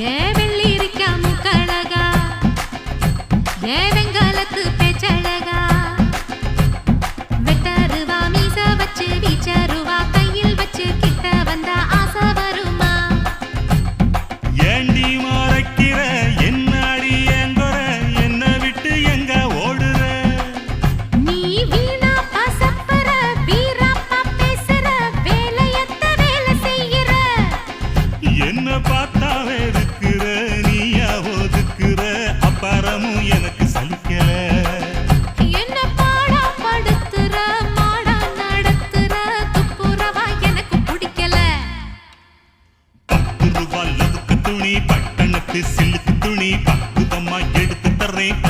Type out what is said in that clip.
ஏ வெள்ளீரிக்கா முக்கழகா ஏ வெங்காலத்து பேச்சழகா வெட்டருவா மீச வச்சு வீச்சருவா கையில் வச்சு கிட்ட வந்தா ஆசை வருமா ஏண்டி மறைக்கிற என்னாடி ஏங்குற என்ன விட்டு எங்க ஓடுற நீ வீணா பசப்பற வீராப்பா பேசுற வேலையத்த வேலை செய்யற என்ன பார்த்தா வெறுக்கிற நீயா ஒதுக்குற அப்பாரமும் எனக்கு சலிக்கல என்ன பாடா படுத்துற மாடா நடத்துற துப்புரவா எனக்கு பிடிக்கல 10 ரூபாய் லவுக்கு துணி பட்டணத்து சில்லுக்கு துணி பக்குதமா எடுத்து தர்றேன்